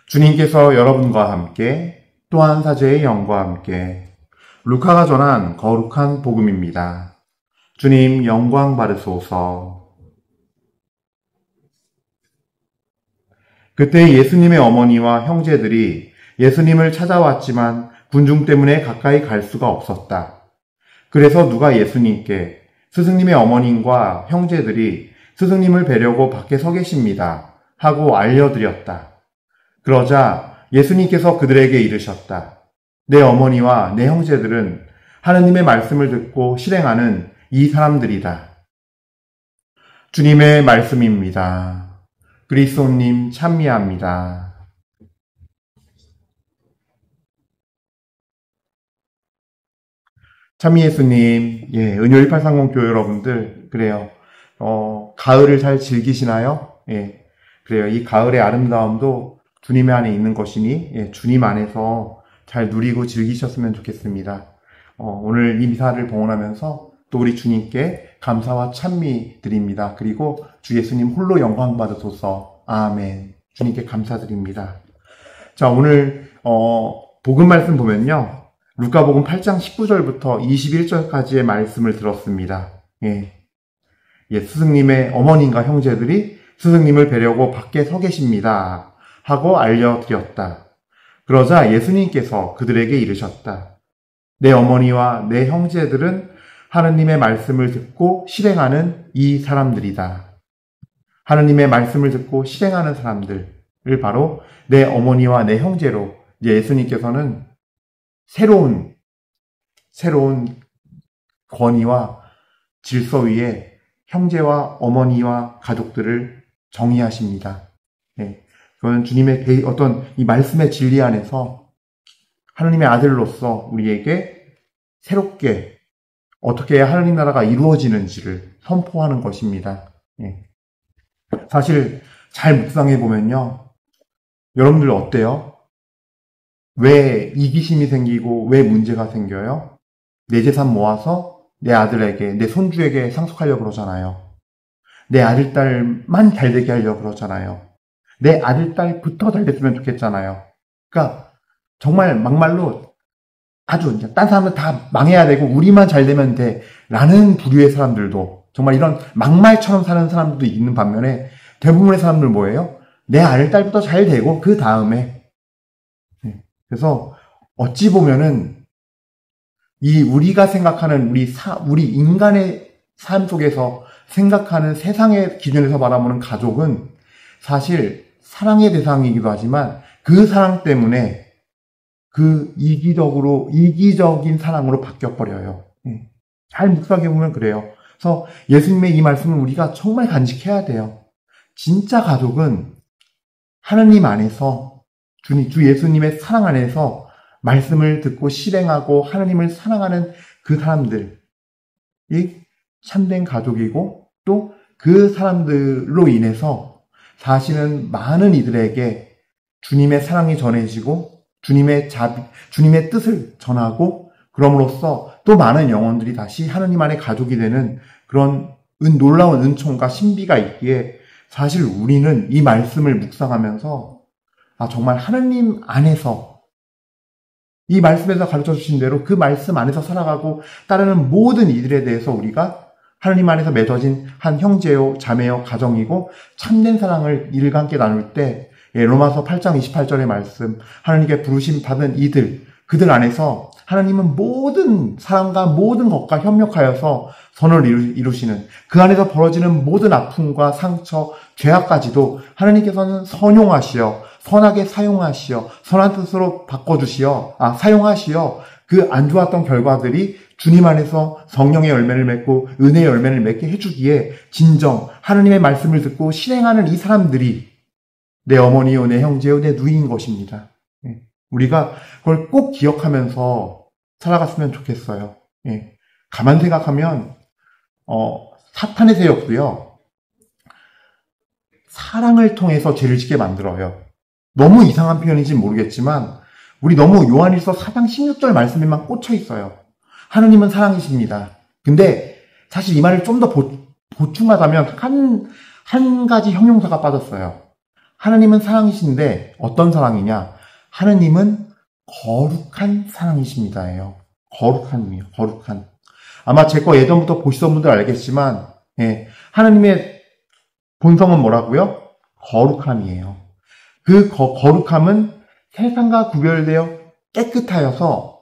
주님께서 여러분과 함께 또한 사제의 영과 함께 루카가 전한 거룩한 복음입니다. 주님 영광 받으소서. 그때 예수님의 어머니와 형제들이 예수님을 찾아왔지만 군중 때문에 가까이 갈 수가 없었다. 그래서 누가 예수님께 스승님의 어머님과 형제들이 스승님을 뵈려고 밖에 서 계십니다 하고 알려드렸다. 그러자 예수님께서 그들에게 이르셨다. 내 어머니와 내 형제들은 하느님의 말씀을 듣고 실행하는 이 사람들이다. 주님의 말씀입니다. 그리스도님 찬미합니다. 찬미 예수님, 은요 1830 교회 여러분들, 그래요. 가을을 잘 즐기시나요? 그래요. 이 가을의 아름다움도 주님 안에 있는 것이니, 주님 안에서 잘 누리고 즐기셨으면 좋겠습니다. 오늘 이 미사를 봉헌하면서 또 우리 주님께 감사와 찬미 드립니다. 그리고 주 예수님 홀로 영광 받으소서. 아멘. 주님께 감사드립니다. 자, 오늘, 복음 말씀 보면요. 루카복음 8장 19절부터 21절까지의 말씀을 들었습니다. 스승님의 어머님과 형제들이 스승님을 뵈려고 밖에 서 계십니다 하고 알려드렸다. 그러자 예수님께서 그들에게 이르셨다. 내 어머니와 내 형제들은 하느님의 말씀을 듣고 실행하는 이 사람들이다. 하느님의 말씀을 듣고 실행하는 사람들을 바로 내 어머니와 내 형제로 예수님께서는 새로운 권위와 질서 위에 형제와 어머니와 가족들을 정의하십니다. 그건 주님의 어떤 이 말씀의 진리 안에서 하느님의 아들로서 우리에게 새롭게 어떻게 해야 하느님 나라가 이루어지는지를 선포하는 것입니다. 사실 잘 묵상해 보면요. 여러분들 어때요? 왜 이기심이 생기고 왜 문제가 생겨요? 내 재산 모아서 내 아들에게, 내 손주에게 상속하려고 그러잖아요. 내 아들, 딸만 잘 되게 하려고 그러잖아요. 내 아들, 딸부터 잘 됐으면 좋겠잖아요. 그러니까 정말 막말로 아주 딴 사람은 다 망해야 되고 우리만 잘 되면 돼 라는 부류의 사람들도 정말 이런 막말처럼 사는 사람들도 있는 반면에 대부분의 사람들 뭐예요? 내 아들, 딸부터 잘 되고 그 다음에 그래서 어찌 보면은 이 우리가 생각하는 우리 인간의 삶 속에서 생각하는 세상의 기준에서 바라보는 가족은 사실 사랑의 대상이기도 하지만 그 사랑 때문에 그 이기적인 사랑으로 바뀌어버려요. 잘 묵상해 보면 그래요. 그래서 예수님의 이 말씀을 우리가 정말 간직해야 돼요. 진짜 가족은 하느님 안에서 주 예수님의 사랑 안에서 말씀을 듣고 실행하고 하느님을 사랑하는 그 사람들이 참된 가족이고 또 그 사람들로 인해서 사실은 많은 이들에게 주님의 사랑이 전해지고 주님의 뜻을 전하고 그럼으로써 또 많은 영혼들이 다시 하느님 안에 가족이 되는 그런 놀라운 은총과 신비가 있기에 사실 우리는 이 말씀을 묵상하면서 정말 하느님 안에서 이 말씀에서 가르쳐 주신 대로 그 말씀 안에서 살아가고 따르는 모든 이들에 대해서 우리가 하느님 안에서 맺어진 한 형제요, 자매요, 가정이고 참된 사랑을 이들과 함께 나눌 때 로마서 8장 28절의 말씀 하느님께 부르심 받은 그들 안에서 하나님은 모든 사람과 모든 것과 협력하여서 선을 이루시는 그 안에서 벌어지는 모든 아픔과 상처, 죄악까지도 하나님께서는 선용하시어 선하게 사용하시어 선한 뜻으로 바꿔주시어 사용하시어 그 안 좋았던 결과들이 주님 안에서 성령의 열매를 맺고 은혜의 열매를 맺게 해주기에 진정 하느님의 말씀을 듣고 실행하는 이 사람들이 내 어머니요, 내 형제요, 내 누이인 것입니다. 우리가 그걸 꼭 기억하면서 살아갔으면 좋겠어요. 가만 생각하면 사탄의 세력도요. 사랑을 통해서 죄를 짓게 만들어요. 너무 이상한 표현인지 모르겠지만 우리 너무 요한일서 4장 16절 말씀에만 꽂혀 있어요. 하느님은 사랑이십니다. 근데 사실 이 말을 좀 더 보충하자면 한 가지 형용사가 빠졌어요. 하느님은 사랑이신데 어떤 사랑이냐? 하느님은 거룩한 사랑이십니다예요. 거룩함이에요. 거룩한. 아마 제 거 예전부터 보시던 분들 알겠지만 하느님의 본성은 뭐라고요? 거룩함이에요. 그 거룩함은 세상과 구별되어 깨끗하여서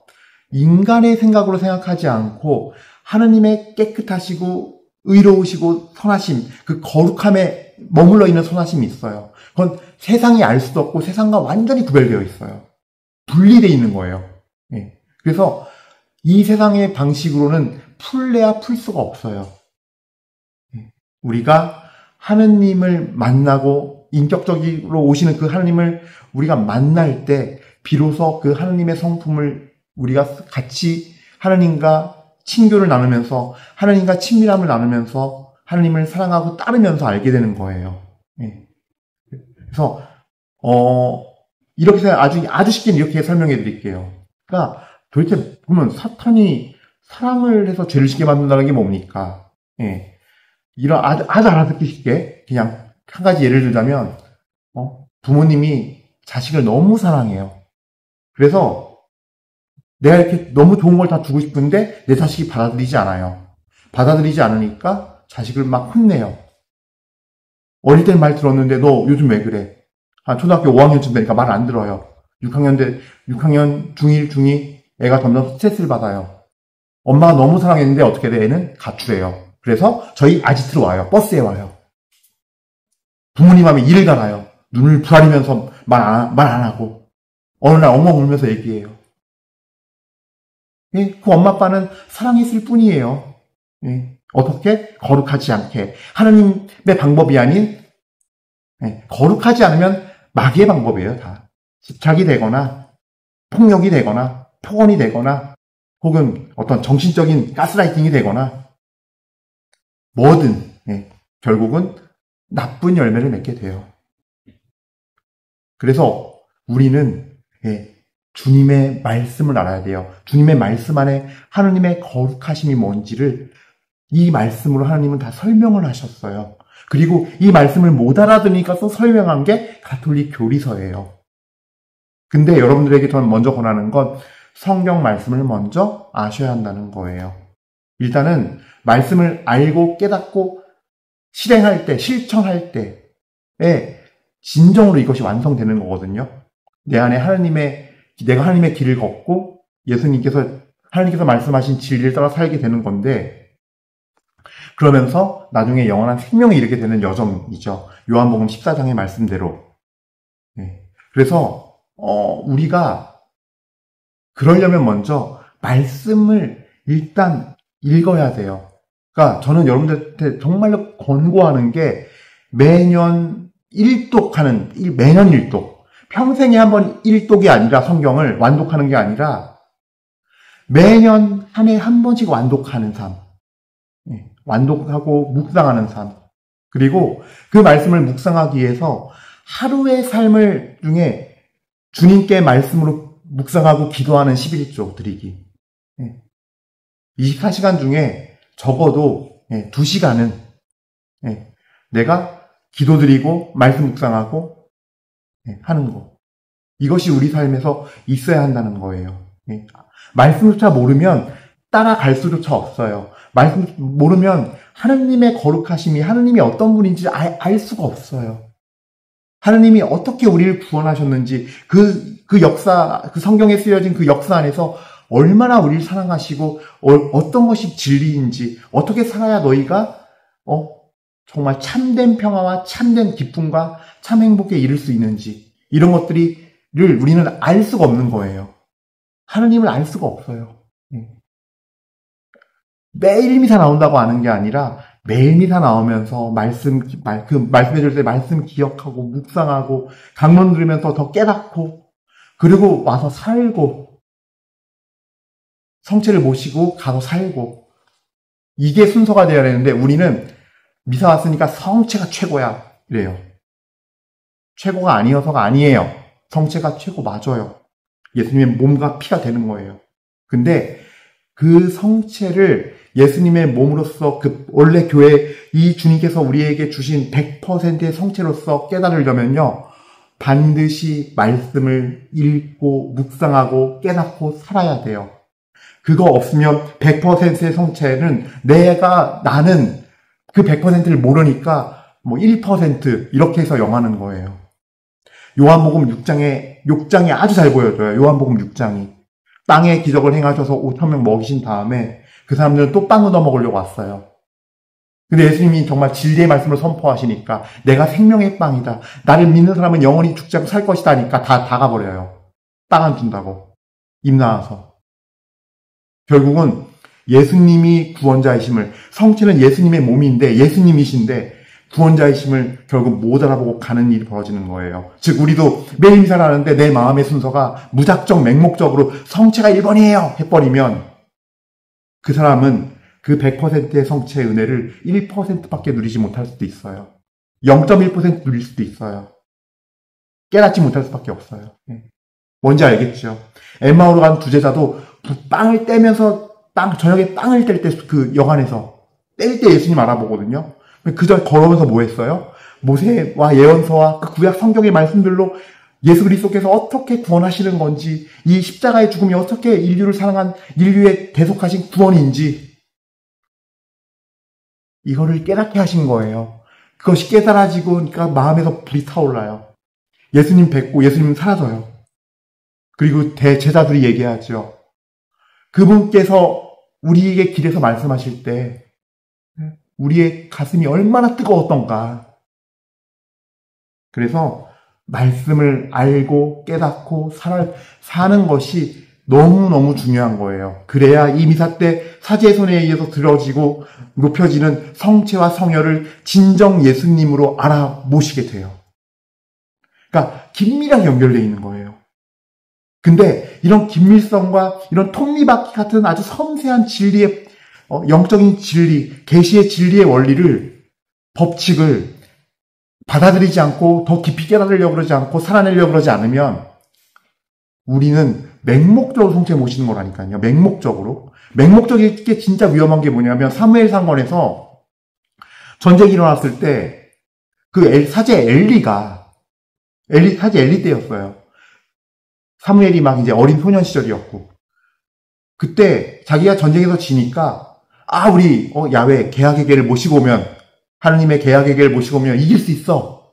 인간의 생각으로 생각하지 않고 하느님의 깨끗하시고 의로우시고 선하심, 그 거룩함에 머물러 있는 선하심이 있어요. 그건 세상이 알 수도 없고 세상과 완전히 구별되어 있어요. 분리되어 있는 거예요. 그래서 이 세상의 방식으로는 풀래야 풀 수가 없어요. 우리가 하느님을 만나고 인격적으로 오시는 그 하느님을 우리가 만날 때 비로소 그 하느님의 성품을 우리가 같이 하느님과 친교를 나누면서 하느님과 친밀함을 나누면서 하느님을 사랑하고 따르면서 알게 되는 거예요. 그래서 이렇게 아주 쉽게 이렇게 설명해 드릴게요. 그러니까 도대체 보면 사탄이 사랑을 해서 죄를 짓게 만든다는 게 뭡니까? 이런 아주 알아듣기 쉽게 그냥 한 가지 예를 들자면 부모님이 자식을 너무 사랑해요. 그래서 내가 이렇게 너무 좋은 걸 다 주고 싶은데 내 자식이 받아들이지 않아요. 받아들이지 않으니까 자식을 막 혼내요. 어릴 땐 말 들었는데 너 요즘 왜 그래? 초등학교 5학년쯤 되니까 말 안 들어요. 6학년 중1, 중2 애가 점점 스트레스를 받아요. 엄마가 너무 사랑했는데 어떻게 돼? 애는 가출해요. 그래서 저희 아지트로 와요. 버스에 와요. 부모님 하면 일을 갈아요. 눈을 부라리면서 말 안 하고 어느 날 엉엉 울면서 얘기해요. 그 엄마 아빠는 사랑했을 뿐이에요. 어떻게? 거룩하지 않게. 하나님의 방법이 아닌 거룩하지 않으면 마귀의 방법이에요. 다. 집착이 되거나 폭력이 되거나 폭언이 되거나 혹은 어떤 정신적인 가스라이팅이 되거나 뭐든 결국은 나쁜 열매를 맺게 돼요. 그래서 우리는 주님의 말씀을 알아야 돼요. 주님의 말씀 안에 하느님의 거룩하심이 뭔지를 이 말씀으로 하나님은 다 설명을 하셨어요. 그리고 이 말씀을 못 알아들으니까 또 설명한 게 가톨릭 교리서예요. 근데 여러분들에게 저는 먼저 권하는 건 성경 말씀을 먼저 아셔야 한다는 거예요. 일단은 말씀을 알고 깨닫고 실행할 때, 실천할 때에 진정으로 이것이 완성되는 거거든요. 내 안에 내가 하나님의 길을 걷고 하나님께서 말씀하신 진리를 따라 살게 되는 건데, 그러면서 나중에 영원한 생명에 이르게 되는 여정이죠. 요한복음 14장의 말씀대로. 그래서 우리가 그러려면 먼저 말씀을 일단 읽어야 돼요. 그러니까 저는 여러분들한테 정말로 권고하는 게 매년 1독하는, 매년 1독. 평생에 한 번 1독이 아니라 성경을 완독하는 게 아니라 매년 한 해 한 번씩 완독하는 삶. 완독하고 묵상하는 삶. 그리고 그 말씀을 묵상하기 위해서 하루의 삶을 중에 주님께 말씀으로 묵상하고 기도하는 11조 드리기. 24시간 중에 적어도 2시간은 내가 기도드리고 말씀 묵상하고 하는 거. 이것이 우리 삶에서 있어야 한다는 거예요. 말씀조차 모르면 따라갈 수조차 없어요. 말씀 모르면 하느님의 거룩하심이 하느님이 어떤 분인지 알 수가 없어요. 하느님이 어떻게 우리를 구원하셨는지 그 역사, 그 성경에 쓰여진 그 역사 안에서 얼마나 우리를 사랑하시고 어떤 것이 진리인지 어떻게 살아야 너희가 정말 참된 평화와 참된 기쁨과 참 행복에 이를 수 있는지 이런 것들을 우리는 알 수가 없는 거예요. 하느님을 알 수가 없어요. 매일 미사 나온다고 아는 게 아니라 매일 미사 나오면서 그 말씀해줄 때 말씀 기억하고 묵상하고 강론 들으면서 더 깨닫고 그리고 와서 살고 성체를 모시고 가서 살고 이게 순서가 되어야 되는데 우리는 미사 왔으니까 성체가 최고야 이래요. 최고가 아니어서가 아니에요. 성체가 최고 맞아요. 예수님의 몸과 피가 되는 거예요. 근데 그 성체를 예수님의 몸으로서 원래 교회 이 주님께서 우리에게 주신 100%의 성체로서 깨달으려면요. 반드시 말씀을 읽고 묵상하고 깨닫고 살아야 돼요. 그거 없으면 100%의 성체는 나는 그 100%를 모르니까 1% 이렇게 해서 영하는 거예요. 요한복음 6장에 아주 잘 보여줘요. 요한복음 6장이. 땅에 기적을 행하셔서 5,000명 먹이신 다음에 그 사람들은 또 빵 얻어 먹으려고 왔어요. 근데 예수님이 정말 진리의 말씀을 선포하시니까 내가 생명의 빵이다. 나를 믿는 사람은 영원히 죽지 않고 살 것이다 하니까 다 가버려요. 빵 안 준다고. 입 나와서. 결국은 예수님이 구원자이심을, 성체는 예수님의 몸인데 예수님이신데 구원자이심을 결국 못 알아보고 가는 일이 벌어지는 거예요. 즉 우리도 매일 미사를 하는데 내 마음의 순서가 무작정 맹목적으로 성체가 1번이에요 해버리면 그 사람은 그 100%의 성체의 은혜를 1%밖에 누리지 못할 수도 있어요. 0.1% 누릴 수도 있어요. 깨닫지 못할 수밖에 없어요. 뭔지 알겠죠? 엠마오로 간 두 제자도 빵을 떼면서 저녁에 빵을 뗄 때 그 여관에서 뗄 때 예수님 알아보거든요. 그저 걸어오면서 뭐 했어요? 모세와 예언서와 그 구약 성경의 말씀들로 예수 그리스도께서 어떻게 구원하시는 건지, 이 십자가의 죽음이 어떻게 인류를 사랑한 인류의 대속하신 구원인지 이거를 깨닫게 하신 거예요. 그것이 깨달아지고 그러니까 마음에서 불이 타올라요. 예수님 뵙고 예수님 사라져요. 그리고 제자들이 얘기하죠. 그분께서 우리에게 길에서 말씀하실 때 우리의 가슴이 얼마나 뜨거웠던가. 그래서 말씀을 알고 깨닫고 사는 것이 너무너무 중요한 거예요. 그래야 이 미사 때 사제의 손에 의해서 들어지고 높여지는 성체와 성혈을 진정 예수님으로 알아보시게 돼요. 그러니까 긴밀하게 연결되어 있는 거예요. 근데 이런 긴밀성과 이런 톱니바퀴 같은 아주 섬세한 진리의 영적인 진리, 계시의 진리의 원리를, 법칙을 받아들이지 않고 더 깊이 깨달으려고 그러지 않고 살아내려고 그러지 않으면 우리는 맹목적으로 성체 모시는 거라니까요. 맹목적으로. 맹목적이게 진짜 위험한 게 뭐냐면 사무엘 상권에서 전쟁이 일어났을 때 그 사제 사제 엘리 때였어요. 사무엘이 막 이제 어린 소년 시절이었고 그때 자기가 전쟁에서 지니까 우리 야훼 계약의 계를 모시고 오면 하느님의 계약의 계를 모시고 오면 이길 수 있어.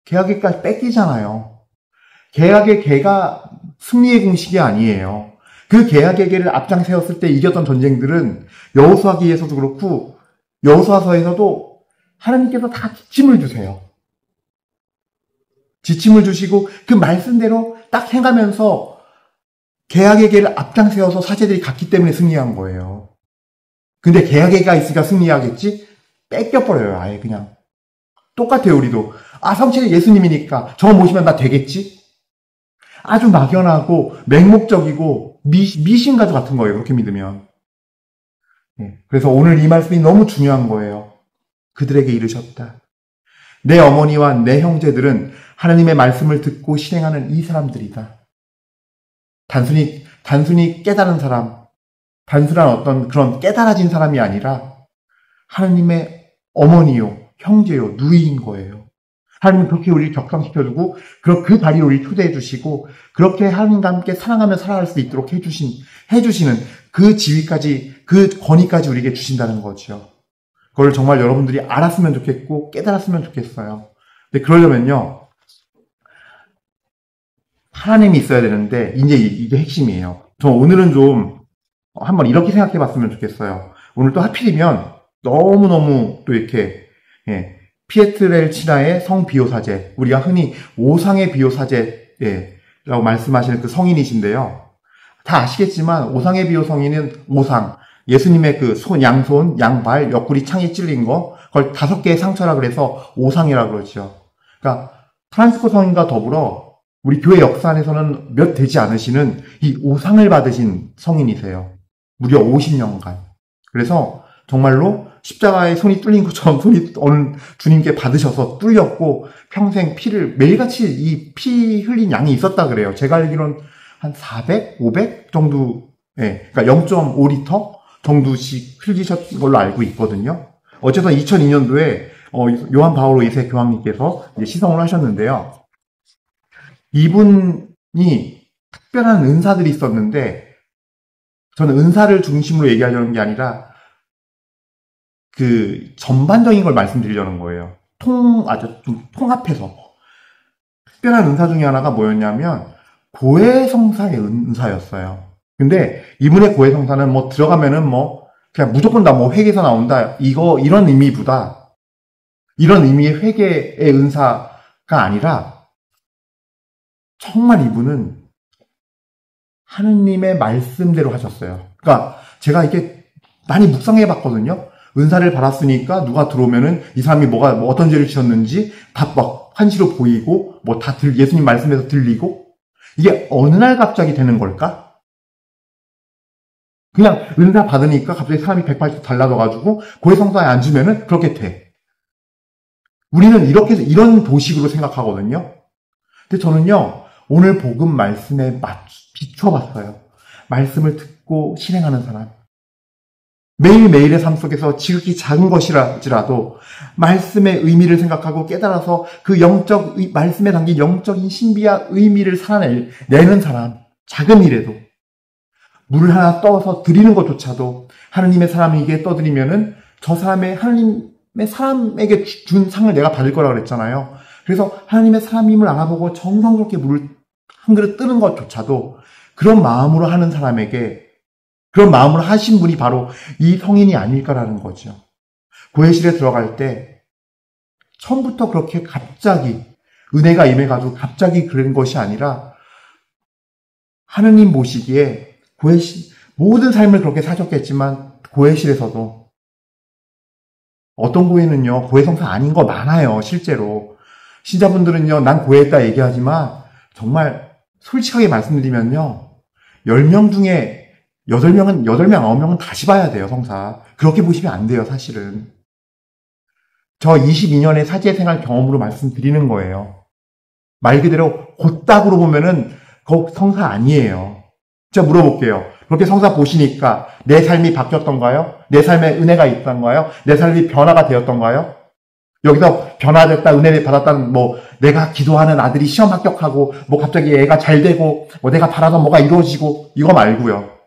계약의 계까지 뺏기잖아요. 계약의 계가 승리의 공식이 아니에요. 그 계약의 계를 앞장 세웠을 때 이겼던 전쟁들은 여호수아기에서도 그렇고 여호수아서에서도 하나님께서 다 지침을 주세요. 지침을 주시고 그 말씀대로 딱 행하면서 계약의 계를 앞장 세워서 사제들이 갔기 때문에 승리한 거예요. 근데 계약의 계가 있으니까 승리하겠지? 뺏겨버려요. 아예 그냥. 똑같아요. 우리도. 성체는 예수님이니까 저거 모시면 나 되겠지? 아주 막연하고 맹목적이고 미신가주 같은 거예요. 그렇게 믿으면. 그래서 오늘 이 말씀이 너무 중요한 거예요. 그들에게 이르셨다. 내 어머니와 내 형제들은 하나님의 말씀을 듣고 실행하는 이 사람들이다. 단순히 깨달은 사람, 단순한 어떤 그런 깨달아진 사람이 아니라 하나님의 어머니요, 형제요, 누이인 거예요. 하나님은 그렇게 우리를 격상시켜주고 그 자리에 우리를 초대해 주시고 그렇게 하나님과 함께 사랑하며 살아갈 수 있도록 해주시는 그 지위까지, 그 권위까지 우리에게 주신다는 거죠. 그걸 정말 여러분들이 알았으면 좋겠고 깨달았으면 좋겠어요. 근데 그러려면요, 하나님이 있어야 되는데 이제 이게 핵심이에요. 저 오늘은 좀 한번 이렇게 생각해 봤으면 좋겠어요. 오늘 또 하필이면 너무너무 또 이렇게 피에트렐치나의 성비호사제, 우리가 흔히 오상의 비호사제라고 말씀하시는 그 성인이신데요. 다 아시겠지만 오상의 비호 성인은 오상, 예수님의 그 양손, 양발, 옆구리 창에 찔린 거, 그걸 5개의 상처라 그래서 오상이라고 그러죠. 그러니까 프란시스코 성인과 더불어 우리 교회 역사 안에서는 몇 되지 않으시는 이 오상을 받으신 성인이세요. 무려 50년간. 그래서 정말로 십자가에 손이 뚫린 것처럼 손이 어느 주님께 받으셔서 뚫렸고 평생 피를 매일같이 이 피 흘린 양이 있었다 그래요. 제가 알기로는 한 400, 500 정도, 그러니까 0.5리터 정도씩 흘리셨던 걸로 알고 있거든요. 어쨌든 2002년도에 요한 바오로 2세 교황님께서 이제 시성을 하셨는데요. 이분이 특별한 은사들이 있었는데, 저는 은사를 중심으로 얘기하려는 게 아니라 그 전반적인 걸 말씀드리려는 거예요. 아주 좀 통합해서. 특별한 은사 중에 하나가 뭐였냐면 고해성사의 은사였어요. 근데 이분의 고해성사는 뭐 들어가면은 뭐 그냥 무조건 다 뭐 회계에서 나온다, 이런 의미보다, 이런 의미의 회계의 은사가 아니라 정말 이분은 하느님의 말씀대로 하셨어요. 그러니까 제가 이게 많이 묵상해 봤거든요. 은사를 받았으니까 누가 들어오면은 이 사람이 뭐 어떤 죄를 지었는지 다 막 환시로 보이고, 뭐 다 예수님 말씀에서 들리고, 이게 어느 날 갑자기 되는 걸까? 그냥 은사 받으니까 갑자기 사람이 180도 달라져가지고 고해성사에 앉으면은 그렇게 돼. 우리는 이런 도식으로 생각하거든요. 근데 저는요, 오늘 복음 말씀에 비춰봤어요. 말씀을 듣고 실행하는 사람. 매일매일의 삶 속에서 지극히 작은 것이라도 말씀의 의미를 생각하고 깨달아서 그 말씀에 담긴 영적인 신비와 의미를 살아내는 사람. 작은 일에도. 물을 하나 떠서 드리는 것조차도 하느님의 사람에게 떠드리면은 저 하느님의 사람에게 준 상을 내가 받을 거라고 그랬잖아요. 그래서 하느님의 사람임을 알아보고 정성스럽게 물을 한 그릇 뜨는 것조차도 그런 마음으로 하는 사람에게, 그런 마음으로 하신 분이 바로 이 성인이 아닐까라는 거죠. 고해실에 들어갈 때 처음부터 그렇게 갑자기 은혜가 임해가지고 갑자기 그런 것이 아니라 하느님 보시기에 모든 삶을 그렇게 사셨겠지만 고해실에서도, 어떤 고해는요, 고해성사 아닌 거 많아요, 실제로. 신자분들은요, 난 고해했다 얘기하지만 정말 솔직하게 말씀드리면요, 10명 중에 8명, 9명은 다시 봐야 돼요, 성사. 그렇게 보시면 안 돼요, 사실은. 저 22년의 사제 생활 경험으로 말씀드리는 거예요. 말 그대로 곧닥으로 보면은 그거 성사 아니에요. 제가 물어볼게요. 그렇게 성사 보시니까 내 삶이 바뀌었던가요? 내 삶에 은혜가 있던가요? 내 삶이 변화가 되었던가요? 여기서 변화됐다, 은혜를 받았다는, 뭐 내가 기도하는 아들이 시험 합격하고, 뭐 갑자기 애가 잘 되고, 뭐 내가 바라던 뭐가 이루어지고, 이거 말고요.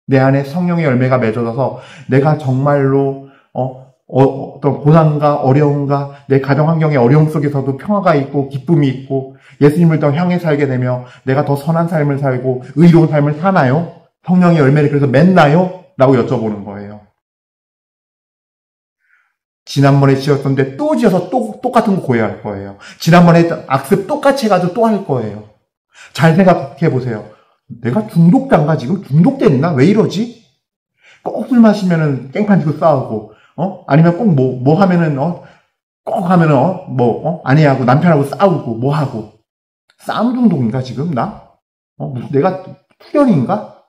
내 안에 성령의 열매가 맺어져서 내가 정말로 어떤 고난과 어려움과 내 가정 환경의 어려움 속에서도 평화가 있고 기쁨이 있고 예수님을 더 향해 살게 되며 내가 더 선한 삶을 살고 의로운 삶을 사나요? 성령의 열매를 그래서 맺나요? 라고 여쭤보는 거예요. 지난번에 지었던데 또 지어서 똑같은 거 고해할 거예요. 지난번에 했던 악습 똑같이 해가지고 또 할 거예요. 잘 생각해 보세요. 내가 중독자인가 지금? 중독됐나? 왜 이러지? 꼭 술 마시면은 깽판 치고 싸우고, 아니면 꼭 뭐 하면은, 꼭 하면은, 아내하고 남편하고 싸우고, 뭐 하고. 싸움 중독인가 지금 나? 내가 투견인가?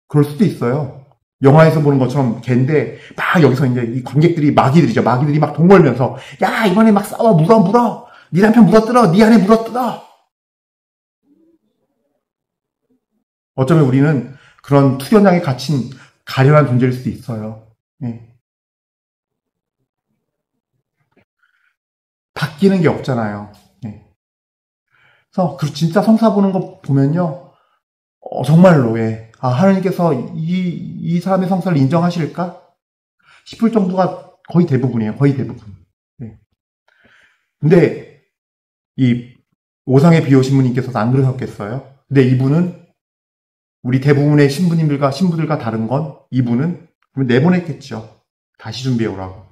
그럴 수도 있어요. 영화에서 보는 것처럼 걔인데, 막 여기서 이제 이 관객들이 마귀들이죠. 마귀들이 막 돈 벌면서, 야, 이번에 막 싸워, 물어. 네 남편 물어뜯어. 네 아내 물어뜯어. 어쩌면 우리는 그런 투견장에 갇힌 가련한 존재일 수도 있어요. 네. 바뀌는 게 없잖아요. 네. 그래서 진짜 성사 보는 거 보면요, 정말로, 예. 하나님께서 이 사람의 성사를 인정하실까 싶을 정도가 거의 대부분이에요. 거의 대부분. 네. 근데 이 오상의 비 오신 분님께서도 안 그러셨겠어요? 근데 이분은 우리 대부분의 신부들과 다른 건 이분은 내보냈겠죠. 다시 준비해 오라고.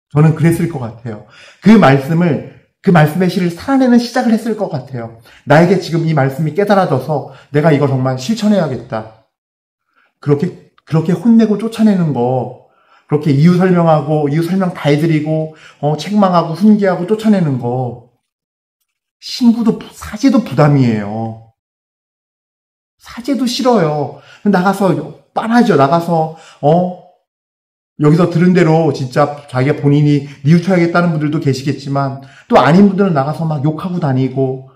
저는 그랬을 것 같아요. 그 말씀의 실을 살아내는 시작을 했을 것 같아요. 나에게 지금 이 말씀이 깨달아져서 내가 이거 정말 실천해야겠다. 그렇게 혼내고 쫓아내는 거, 그렇게 이유 설명 다 해드리고, 책망하고, 훈계하고 쫓아내는 거, 사제도 부담이에요. 사제도 싫어요. 나가서 빤하죠. 나가서 여기서 들은 대로 진짜 자기가 본인이 뉘우쳐야겠다는 분들도 계시겠지만 또 아닌 분들은 나가서 막 욕하고 다니고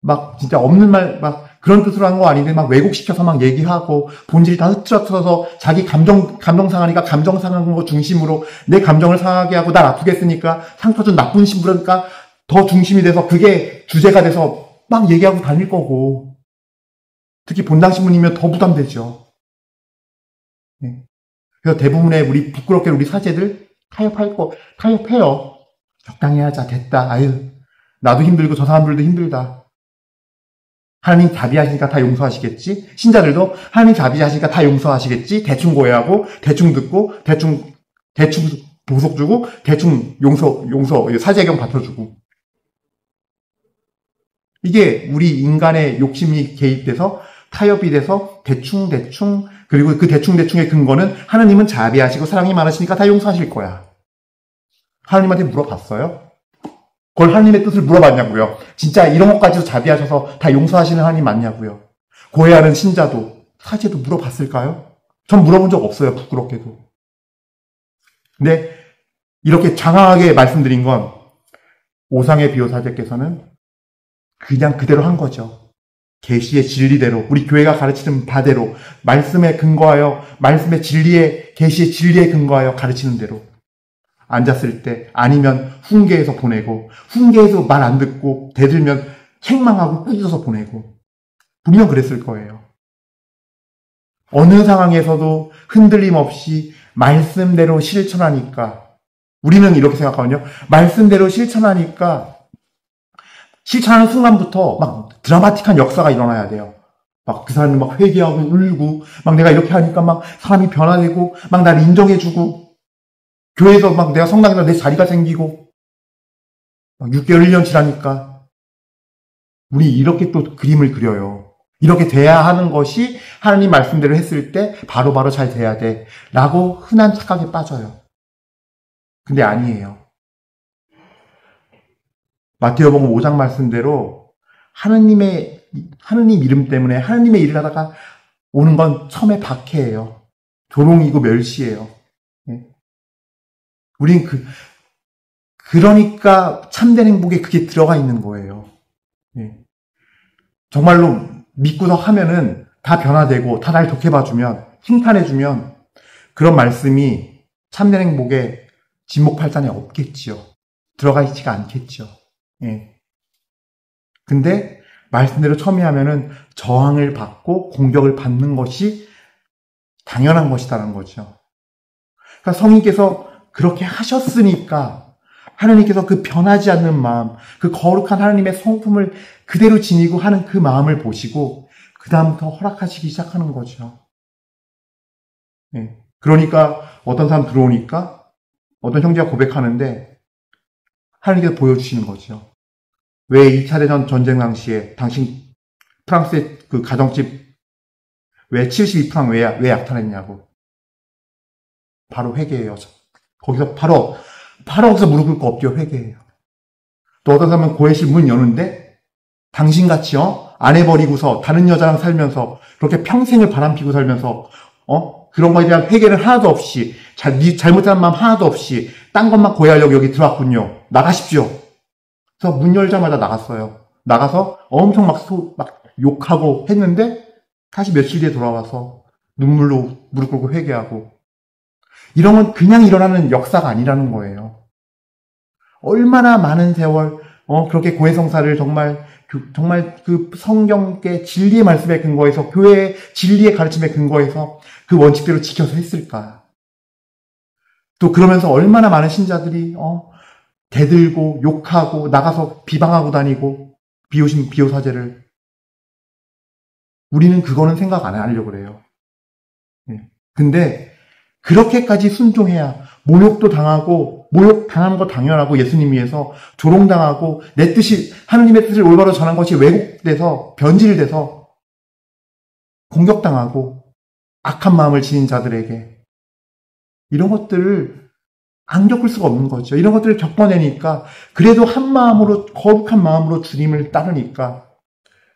막 진짜 없는 말 막 그런 뜻으로 한 거 아닌데 막 왜곡시켜서 막 얘기하고 본질이 다 흐트러져서 자기 감정 상하니까 감정 상한 거 중심으로 내 감정을 상하게 하고 날 아프게 했으니까 상처 준 나쁜 신부니까 더 중심이 돼서 그게 주제가 돼서 막 얘기하고 다닐 거고, 특히 본당 신부님이면 더 부담되죠. 네. 그래서 대부분의 우리 부끄럽게 우리 사제들 타협해요. 적당히 하자, 됐다, 아유 나도 힘들고 저 사람들도 힘들다. 하나님 자비하시니까 다 용서하시겠지? 신자들도 하나님 자비하시니까 다 용서하시겠지? 대충 고해하고, 대충 듣고, 대충 보석 주고, 대충 용서, 사제경 받쳐주고. 이게 우리 인간의 욕심이 개입돼서 타협이 돼서 대충, 그리고 그 대충의 근거는 하나님은 자비하시고 사랑이 많으시니까 다 용서하실 거야. 하나님한테 물어봤어요? 그걸 하나님의 뜻을 물어봤냐고요. 진짜 이런 것까지도 자비하셔서 다 용서하시는 하나님 맞냐고요. 고해하는 신자도 사제도 물어봤을까요? 전 물어본 적 없어요. 부끄럽게도. 근데 이렇게 장황하게 말씀드린 건 오상의 비호사제께서는 그냥 그대로 한 거죠. 계시의 진리대로, 우리 교회가 가르치는 바대로, 말씀에 근거하여, 말씀의 진리에, 계시의 진리에 근거하여 가르치는 대로 앉았을 때, 아니면 훈계에서 보내고, 훈계에서 말 안 듣고 대들면 책망하고 꾸짖어서 보내고, 분명 그랬을 거예요. 어느 상황에서도 흔들림 없이 말씀대로 실천하니까, 우리는 이렇게 생각하거든요. 말씀대로 실천하니까 실천하는 순간부터 막 드라마틱한 역사가 일어나야 돼요. 막 그 사람이 막 회개하고 울고, 막 내가 이렇게 하니까 막 사람이 변화되고, 막 나를 인정해주고, 교회에서 막 내가 성당에서 내 자리가 생기고, 막 6개월, 1년 지나니까, 우리 이렇게 또 그림을 그려요. 이렇게 돼야 하는 것이 하나님 말씀대로 했을 때 바로바로 잘 돼야 돼. 라고 흔한 착각에 빠져요. 근데 아니에요. 마태복음 5장 말씀대로 하느님 이름 때문에 하느님의 일을 하다가 오는 건 처음에 박해예요. 조롱이고 멸시예요. 우린 그러니까 참된 행복에 그게 들어가 있는 거예요. 정말로 믿고서 하면은 다 변화되고 다 날 좋게 봐주면, 칭찬해주면 그런 말씀이 참된 행복에 진목팔단에 없겠지요. 들어가 있지가 않겠죠. 근데 말씀대로 처음에 하면은 저항을 받고 공격을 받는 것이 당연한 것이다라는 거죠. 그러니까 성인께서 그렇게 하셨으니까 하나님께서 그 변하지 않는 마음, 그 거룩한 하나님의 성품을 그대로 지니고 하는 그 마음을 보시고 그 다음부터 허락하시기 시작하는 거죠. 그러니까 어떤 사람 들어오니까 어떤 형제가 고백하는데 하나님께서 보여주시는 거죠. 왜 2차 대전 전쟁 당시에 당신 프랑스의 그 가정집 왜 72프랑 왜 약탈했냐고. 바로 회개해요. 거기서 바로 거기서 무릎 꿇고 엎드려 회개해요. 또 어떤 사람은 고해실 문 여는데 당신같이 아내 버리고서 다른 여자랑 살면서 그렇게 평생을 바람피고 살면서 그런 거에 대한 회개는 하나도 없이 잘못한 마음 하나도 없이 딴 것만 고해하려고 여기 들어왔군요. 나가십시오. 그래서 문 열자마자 나갔어요. 나가서 엄청 막 욕하고 했는데 다시 며칠 뒤에 돌아와서 눈물로 무릎 꿇고 회개하고. 이런 건 그냥 일어나는 역사가 아니라는 거예요. 얼마나 많은 세월 그렇게 고해성사를 정말 그 성경의 진리의 말씀에 근거해서, 교회의 진리의 가르침에 근거해서 그 원칙대로 지켜서 했을까. 또 그러면서 얼마나 많은 신자들이 대들고 욕하고 나가서 비방하고 다니고 비호사제를. 우리는 그거는 생각 안 하려고 그래요. 근데 그렇게까지 순종해야 모욕도 당하고, 모욕당하는 거 당연하고, 예수님 위해서 조롱당하고, 내 뜻이, 하느님의 뜻을 올바로 전한 것이 왜곡돼서, 변질돼서 공격당하고, 악한 마음을 지닌 자들에게 이런 것들을 안 겪을 수가 없는 거죠. 이런 것들을 겪어내니까, 그래도 한 마음으로, 거룩한 마음으로 주님을 따르니까,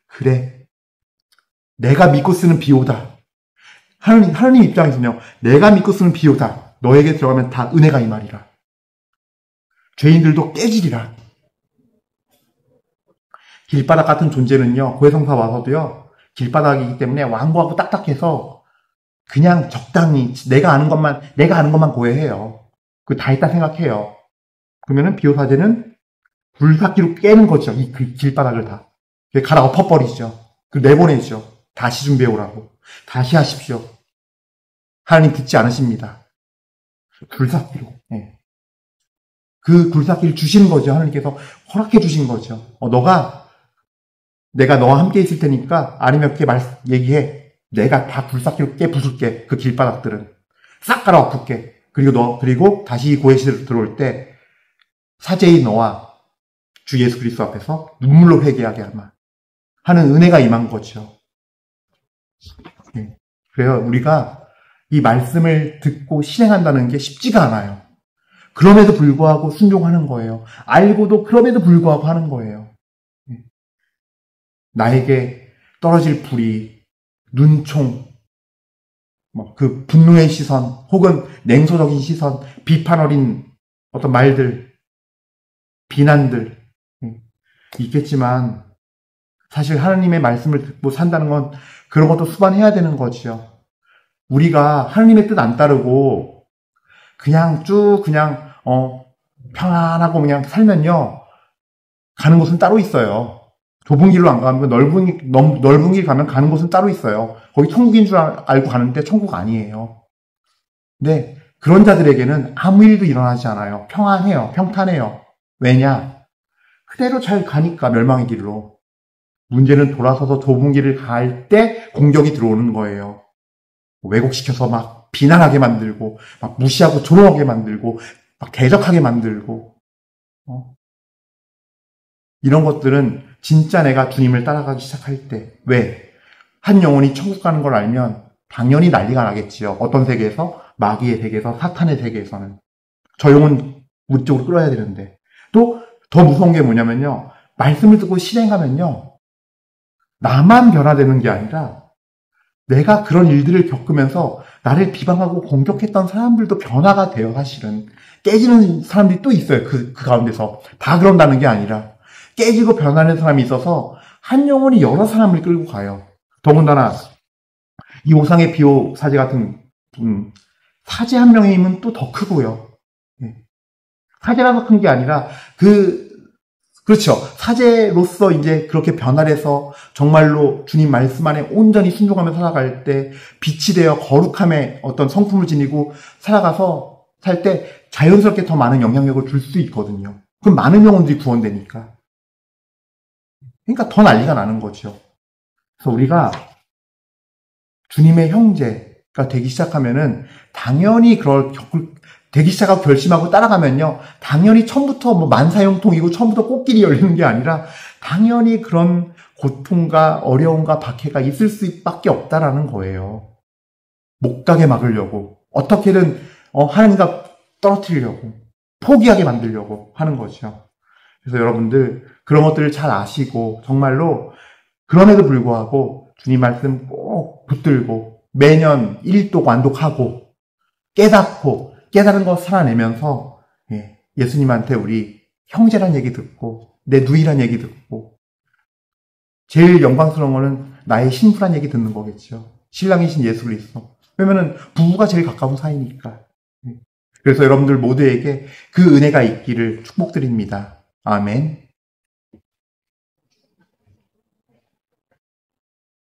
그래, 내가 믿고 쓰는 비오다. 하나님 입장에서는요, 내가 믿고 쓰는 비오다. 너에게 들어가면 다 은혜가 이 말이라. 죄인들도 깨지리라. 길바닥 같은 존재는요, 고해성사 와서도요, 길바닥이기 때문에 완고하고 딱딱해서 그냥 적당히 내가 아는 것만 고해해요. 그 다 있다 생각해요. 그러면은 비오사제는 굴삭기로 깨는 거죠. 이 길바닥을 다. 갈아 엎어버리죠. 내보내죠. 다시 준비해오라고. 다시 하십시오. 하나님 듣지 않으십니다. 굴삭기로. 네. 그 굴삭기를 주신 거죠. 하나님께서 허락해 주신 거죠. 내가 너와 함께 있을 테니까 아니면 얘기해. 내가 다 굴삭기로 부술게. 그 길바닥들은. 싹 갈아 엎을게. 그리고 다시 고해시대로 들어올 때 사제인 너와 주 예수 그리스도 앞에서 눈물로 회개하게 하는 은혜가 임한 거죠. 네. 그래서 우리가 이 말씀을 듣고 실행한다는 게 쉽지가 않아요. 그럼에도 불구하고 순종하는 거예요. 알고도 그럼에도 불구하고 하는 거예요. 나에게 떨어질 불이, 눈총, 그 분노의 시선, 혹은 냉소적인 시선, 비판 어린 어떤 말들, 비난들 있겠지만 사실 하나님의 말씀을 듣고 산다는 건 그런 것도 수반해야 되는 거지요. 우리가 하나님의 뜻 안 따르고 그냥 평안하고 그냥 살면요, 가는 곳은 따로 있어요. 좁은 길로 안 가면 넓은 길 가면 가는 곳은 따로 있어요. 거기 천국인 줄 알고 가는데 천국 아니에요. 근데 그런 자들에게는 아무 일도 일어나지 않아요. 평안해요. 평탄해요. 왜냐? 그대로 잘 가니까 멸망의 길로. 문제는 돌아서서 좁은 길을 갈 때 공격이 들어오는 거예요. 왜곡시켜서 막 비난하게 만들고, 막 무시하고 조롱하게 만들고, 막 대적하게 만들고, 이런 것들은 진짜 내가 주님을 따라가기 시작할 때, 왜? 한 영혼이 천국 가는 걸 알면 당연히 난리가 나겠지요. 어떤 세계에서? 마귀의 세계에서, 사탄의 세계에서는. 저 영혼 우리 쪽으로 끌어야 되는데. 또 더 무서운 게 뭐냐면요, 말씀을 듣고 실행하면요, 나만 변화되는 게 아니라 내가 그런 일들을 겪으면서 나를 비방하고 공격했던 사람들도 변화가 돼요. 사실은 깨지는 사람들이 또 있어요. 그 가운데서 다 그런다는 게 아니라 깨지고 변하는 사람이 있어서 한 영혼이 여러 사람을 끌고 가요. 더군다나 이 오상의 비오 사제 같은 사제 한 명의 힘은 또 더 크고요. 사제라서 큰 게 아니라 그렇죠. 사제로서 이제 그렇게 변화해서 정말로 주님 말씀 안에 온전히 순종하며 살아갈 때 빛이 되어 거룩함의 어떤 성품을 지니고 살아가서 살 때 자연스럽게 더 많은 영향력을 줄 수 있거든요. 그럼 많은 영혼들이 구원되니까. 그러니까 더 난리가 나는 거죠. 그래서 우리가 주님의 형제가 되기 시작하면은 당연히 되기 시작하고 결심하고 따라가면요, 당연히 처음부터 만사형통이고 처음부터 꽃길이 열리는 게 아니라 당연히 그런 고통과 어려움과 박해가 있을 수밖에 없다라는 거예요. 못 가게 막으려고, 어떻게든 하나님과 떨어뜨리려고, 포기하게 만들려고 하는 거죠. 그래서 여러분들 그런 것들을 잘 아시고 정말로 그럼에도 불구하고 주님 말씀 꼭 붙들고 매년 1도 완독하고 깨닫는 거 살아내면서 예수님한테 우리 형제란 얘기 듣고 내 누이란 얘기 듣고 제일 영광스러운 거는 나의 신부란 얘기 듣는 거겠죠. 신랑이신 예수 그리스도. 왜냐면은 부부가 제일 가까운 사이니까. 그래서 여러분들 모두에게 그 은혜가 있기를 축복드립니다. 아멘.